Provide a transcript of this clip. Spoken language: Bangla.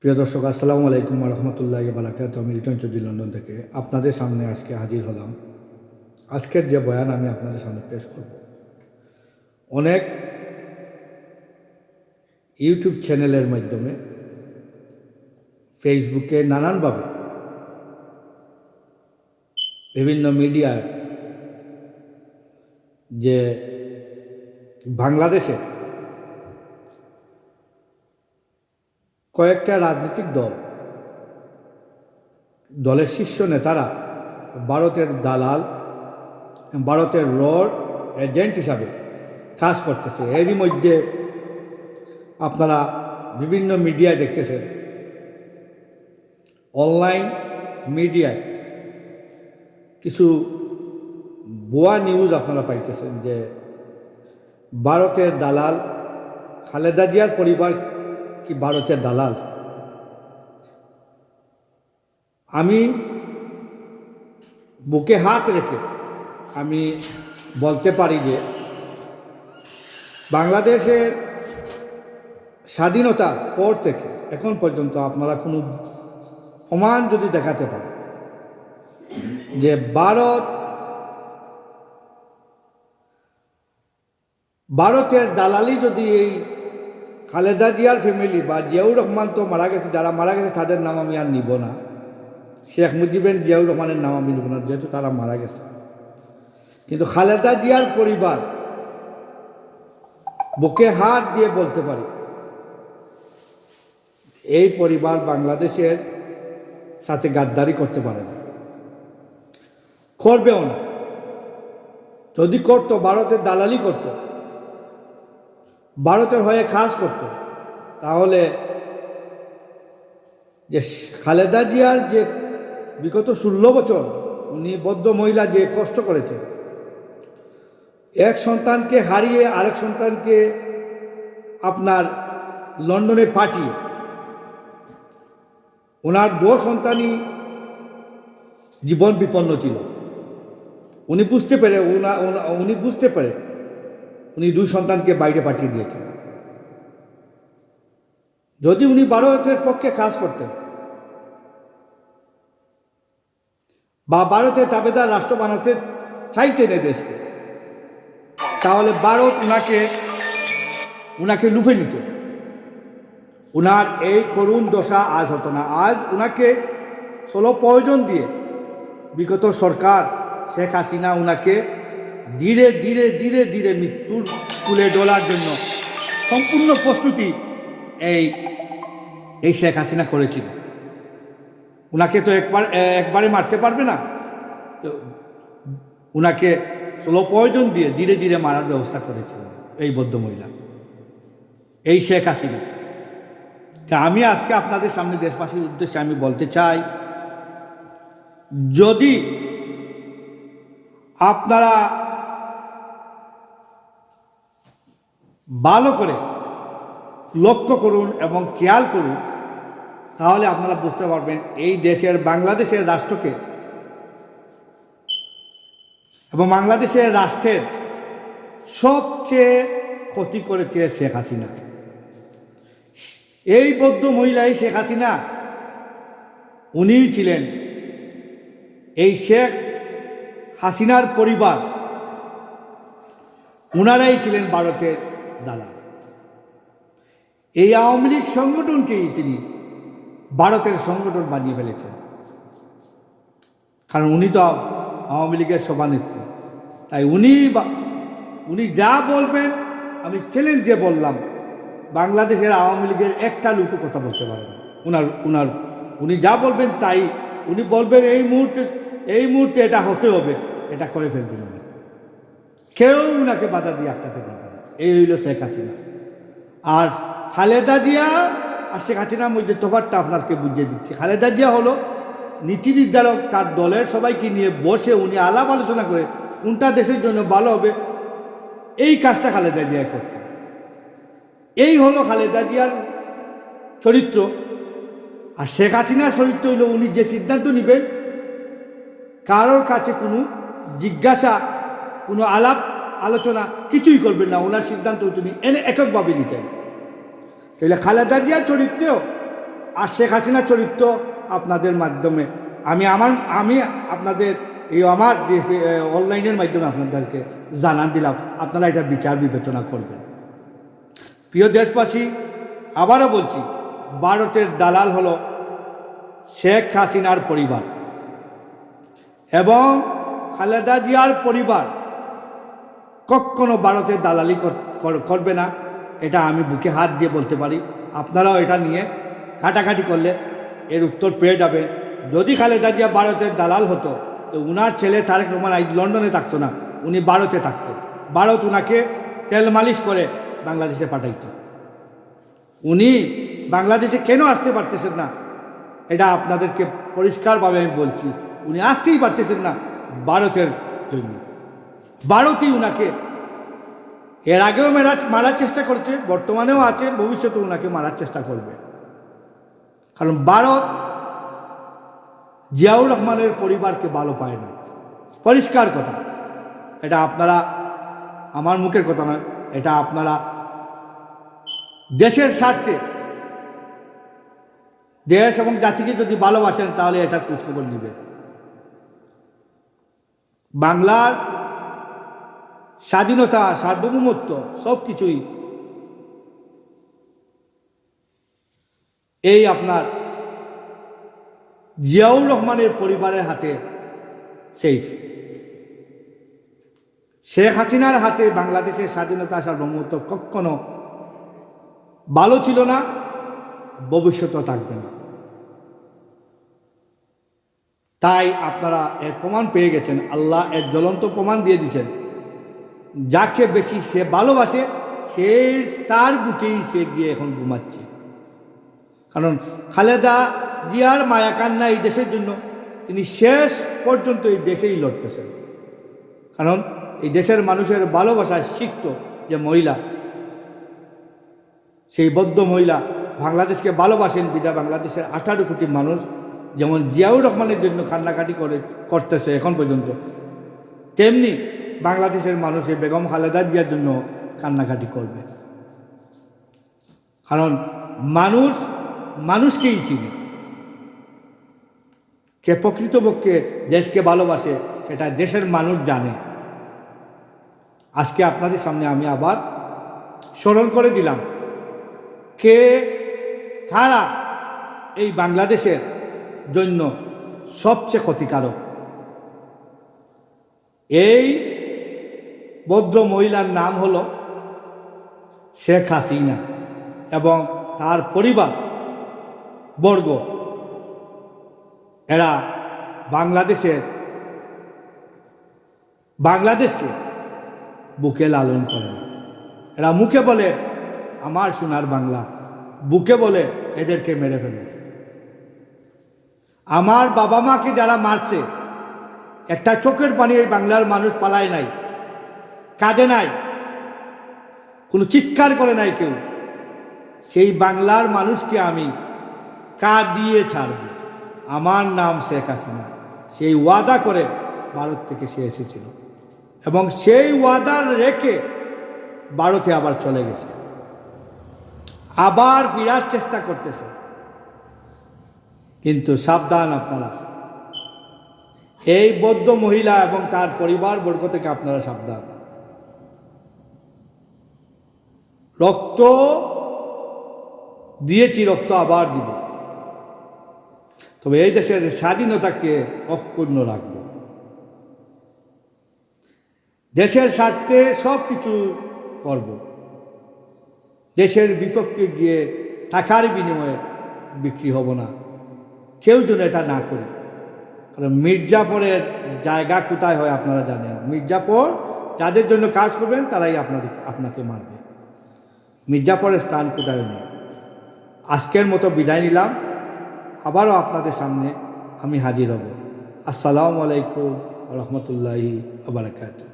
প্রিয় দর্শক, আসসালামু আলাইকুম রহমতুল্লাহ বারাকাতুহু। আমি রিটন চৌধুরী, লন্ডন থেকে আপনাদের সামনে আজকে হাজির হলাম। আজকের যে বয়ান আমি আপনাদের সামনে পেশ করব, অনেক ইউটিউব চ্যানেলের মাধ্যমে, ফেসবুকে নানানভাবে বিভিন্ন মিডিয়ায় যে বাংলাদেশে কয়েকটা রাজনৈতিক দলের শীর্ষ নেতারা ভারতের দালাল, ভারতের এজেন্ট হিসাবে কাজ করতেছে। এরই মধ্যে আপনারা বিভিন্ন মিডিয়ায় দেখতেছেন, অনলাইন মিডিয়ায় কিছু ভুয়া নিউজ আপনারা পাইতেছেন যে ভারতের দালাল, খালেদা জিয়ার পরিবার কি ভারতের দালাল। আমি বুকে হাত রেখে আমি বলতে পারি যে বাংলাদেশের স্বাধীনতার পর থেকে এখন পর্যন্ত আপনারা কোনো প্রমাণ যদি দেখাতে পারেন যে ভারতের দালালি, যদি এই খালেদা জিয়ার ফ্যামিলি বা জিয়াউর রহমান তো মারা গেছে, যারা মারা গেছে তাদের নাম আমি আর নিব না, শেখ মুজিবের জিয়াউর রহমানের নাম আমি নিব না, যেহেতু তারা মারা গেছে। কিন্তু খালেদা জিয়ার পরিবার বুকে হাত দিয়ে বলতে পারি, এই পরিবার বাংলাদেশের সাথে গাদ্দারি করতে পারে না, করবেও না। যদি করতো, ভারতের দালালি করত, ভারতের হয়ে কাজ করত, তাহলে যে খালেদা জিয়ার যে বিগত 16 বছর উনি বদ্ধ মহিলা যে কষ্ট করেছে, এক সন্তানকে হারিয়ে আরেক সন্তানকে আপনার লন্ডনে পাঠিয়ে, ওনার 2 সন্তানই জীবন বিপন্ন ছিল। উনি বুঝতে পেরে উনি 2 সন্তানকে বাইরে পাঠিয়ে দিয়েছেন। যদি উনি ভারতের পক্ষে কাজ করতেন বা ভারতের তাবেদার রাষ্ট্র বানাতে চাইতেন দেশকে, তাহলে ভারত উনাকে লুফে নিত। উনার এই করুণ দশা আজ হতো না। আজ উনাকে ষোলো প্রয়োজন দিয়ে বিগত সরকার শেখ হাসিনা উনাকে ধীরে ধীরে ধীরে ধীরে মৃত্যুর কুলে ডোলার জন্য সম্পূর্ণ প্রস্তুতি এই শেখ হাসিনা করেছিল। উনাকে তো একবারে মারতে পারবে না, তো উনাকে ষোলো প্রয়োজন দিয়ে ধীরে ধীরে মারার ব্যবস্থা করেছিল এই বদ্ধ মহিলা, এই শেখ হাসিনা। তা আমি আজকে আপনাদের সামনে দেশবাসীর উদ্দেশ্যে আমি বলতে চাই, যদি আপনারা ভালো করে লক্ষ্য করুন এবং খেয়াল করুন, তাহলে আপনারা বুঝতে পারবেন এই দেশের, বাংলাদেশের রাষ্ট্রকে এবং বাংলাদেশের রাষ্ট্রের সবচেয়ে ক্ষতি করেছে শেখ হাসিনা। এই বদ্ধ মহিলাই শেখ হাসিনা, উনিই ছিলেন এই শেখ হাসিনার পরিবার, উনারাই ছিলেন ভারতের দালাল। এই আওয়ামী লীগ সংগঠনকেই তিনি ভারতের সংগঠন বানিয়ে ফেলেছেন, কারণ উনি তো আওয়ামী লীগের সভানেত্রী। তাই উনি যা বলবেন, আমি চ্যালেঞ্জ দিয়ে বললাম, বাংলাদেশের আওয়ামী লীগের একটা লোকও কথা বলতে পারে না। উনি যা বলবেন তাই উনি বলবেন, এই মুহূর্তে এটা হতে হবে, এটা করে ফেলবেন উনি। কেউ উনাকে বাধা দিয়ে আটকাতে পারবে না। এই হইল শেখ হাসিনা। আর খালেদা জিয়া আর শেখ হাসিনার মধ্যে তফাৎটা আপনাকে বুঝিয়ে দিচ্ছি। খালেদা জিয়া হলো নীতি নির্ধারক, তার দলের সবাইকে নিয়ে বসে উনি আলাপ আলোচনা করে কোনটা দেশের জন্য ভালো হবে, এই কাজটা খালেদা জিয়া করতেন। এই হলো খালেদা জিয়ার চরিত্র। আর শেখ হাসিনার চরিত্র হইল, উনি যে সিদ্ধান্ত নেবেন, কারোর কাছে কোনো জিজ্ঞাসা, কোনো আলাপ আলোচনা কিছুই করবেন না, ওনার সিদ্ধান্ত তিনি এককভাবে নিতেন। তাহলে খালেদা জিয়ার চরিত্রেও আর শেখ হাসিনার চরিত্র আপনাদের মাধ্যমে আমি আপনাদের এই আমার যে অনলাইনের মাধ্যমে আপনাদেরকে জানান দিলাম, আপনারা এটা বিচার বিবেচনা করবেন। প্রিয় দেশবাসী, আবারও বলছি, ভারতের দালাল হলো শেখ হাসিনার পরিবার এবং খালেদা জিয়ার পরিবার কখনো ভারতের দালালি করবে না, এটা আমি বুকে হাত দিয়ে বলতে পারি। আপনারাও এটা নিয়ে ঘাটাঘাটি করলে এর উত্তর পেয়ে যাবেন। যদি খালেদা জিয়া ভারতের দালাল হতো তো উনার ছেলে তারেক রহমান লন্ডনে থাকতো না, উনি ভারতে থাকতেন। ভারত উনাকে তেল মালিশ করে বাংলাদেশে পাঠাইত। উনি বাংলাদেশে কেন আসতে পারতেছেন না, এটা আপনাদেরকে পরিষ্কারভাবে আমি বলছি। উনি আসতেই পারতেছেন না ভারতের জন্য। ভারতই উনাকে এর আগেও মারার চেষ্টা করছে, বর্তমানেও আছে, ভবিষ্যতে উনাকে মারার চেষ্টা করবে। কারণ ভারত জিয়াউর রহমানের পরিবারকে ভালো পায় না, পরিষ্কার কথা। এটা আপনারা, আমার মুখের কথা নয়, এটা আপনারা দেশের স্বার্থে, দেশ এবং জাতিকে যদি ভালোবাসেন তাহলে এটার খোঁজখবর নেবেন। বাংলার স্বাধীনতা, সার্বভৌমত্ব সব কিছুই এই আপনার জিয়াউর রহমানের পরিবারের হাতে সেফ। শেখ হাসিনার হাতে বাংলাদেশের স্বাধীনতা, সার্বভৌমত্ব কখনো ভালো ছিল না, ভবিষ্যতেও থাকবে না। তাই আপনারা এর প্রমাণ পেয়ে গেছেন, আল্লাহ এর জ্বলন্ত প্রমাণ দিয়ে দিয়েছেন। যাকে বেশি সে ভালোবাসে সে তার বুকেই সে গিয়ে এখন ঘুমাচ্ছে। কারণ খালেদা জিয়ার মায়া কান্না এই দেশের জন্য, তিনি শেষ পর্যন্ত এই দেশেই লড়তেছেন। কারণ এই দেশের মানুষের ভালোবাসায় শিখত যে মহিলা, সেই বদ্ধ মহিলা বাংলাদেশকে ভালোবাসেন বিধা বাংলাদেশের 18 কোটি মানুষ যেমন জিয়াউর রহমানের জন্য কান্নাকাটি করতেছে এখন পর্যন্ত, তেমনি বাংলাদেশের মানুষের বেগম খালেদা জিয়ার জন্য কান্নাকাটি করবে। কারণ মানুষ মানুষকেই চিনে, কে প্রকৃতপক্ষে দেশকে ভালোবাসে সেটা দেশের মানুষ জানে। আজকে আপনাদের সামনে আমি আবার স্মরণ করে দিলাম কে কারা এই বাংলাদেশের জন্য সবচেয়ে ক্ষতিকারক। এই ভদ্র মহিলার নাম হলো শেখ হাসিনা এবং তার পরিবার বর্গ। এরা বাংলাদেশকে বুকে লালন করে না। এরা মুখে বলে আমার সোনার বাংলা, বুকে বলে এদেরকে মেরে ফেলে। আমার বাবা মাকে যারা মারছে, একটা চোখের পানি এই বাংলার মানুষ পালায় নাই, কাঁদে নাই, কোনো চিৎকার করে নাই কেউ। সেই বাংলার মানুষকে আমি কাঁদিয়ে ছাড়ব। আমার নাম শেখ হাসিনা। সেই ওয়াদা করে ভারত থেকে সে এসেছিল এবং সেই ওয়াদা রেখে ভারতে আবার চলে গেছে, আবার ফেরার চেষ্টা করতেছে। কিন্তু সাবধান আপনারা, এই বৌদ্ধ মহিলা এবং তার পরিবার বর্গ থেকে আপনারা সাবধান। রক্ত দিয়েছি, রক্ত আবার দিব, তবে এই দেশের স্বাধীনতাকে অক্ষুণ্ণ রাখব। দেশের স্বার্থে সব কিছু করব। দেশের বিপক্ষে গিয়ে টাকার বিনিময়ে বিক্রি হব না, কেউ যেন এটা না করি। কারণ মির্জাফরের জায়গা কোথায় হয় আপনারা জানেন। মির্জাফর যাদের জন্য কাজ করবেন তারাই আপনাকে মারবে। মির্জাফরের স্থান কোথায় নেই। আজকের মতো বিদায় নিলাম, আবারও আপনাদের সামনে আমি হাজির হব। আসসালামু আলাইকুম ওয়া রাহমাতুল্লাহি ওয়া বারাকাতুহু।